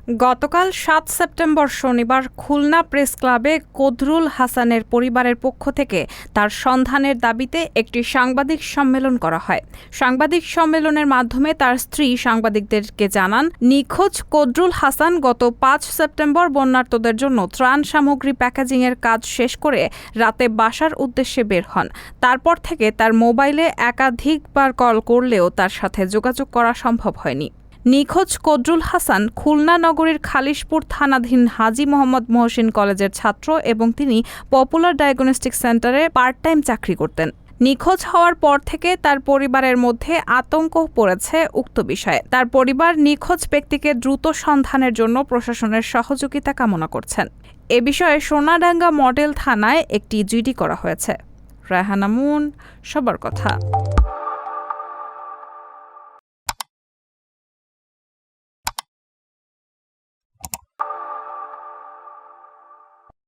গতকাল ৭ সেপ্টেম্বর শনিবার খুলনা প্রেস ক্লাবে কদরুল হাসানের পরিবারের পক্ষ থেকে তার সন্ধানের দাবিতে একটি সাংবাদিক সম্মেলন করা হয়। সাংবাদিক সম্মেলনের মাধ্যমে তার স্ত্রী সাংবাদিকদেরকে জানান, নিখোঁজ কদরুল হাসান গত ৫ সেপ্টেম্বর বন্যার্তদের জন্য ত্রাণ সামগ্রী প্যাকেজিংয়ের কাজ শেষ করে রাতে বাসার উদ্দেশ্যে বের হন। তারপর থেকে তার মোবাইলে একাধিকবার কল করলেও তার সাথে যোগাযোগ করা সম্ভব হয়নি। নিখোঁজ কদরুল হাসান খুলনা নগরীর খালিশপুর থানাধীন হাজী মোহাম্মদ মহসিন কলেজের ছাত্র এবং তিনি পপুলার ডায়াগনস্টিক সেন্টারে পার্ট টাইম চাকরি করতেন। নিখোঁজ হওয়ার পর থেকে তার পরিবারের মধ্যে আতঙ্ক পড়েছে উক্ত বিষয়ে। তার পরিবার নিখোঁজ ব্যক্তিকে দ্রুত সন্ধানের জন্য প্রশাসনের সহযোগিতা কামনা করছেন। এ বিষয়ে সোনাডাঙ্গা মডেল থানায় একটি জিডি করা হয়েছে। রায়হানা মুন, সবার কথা।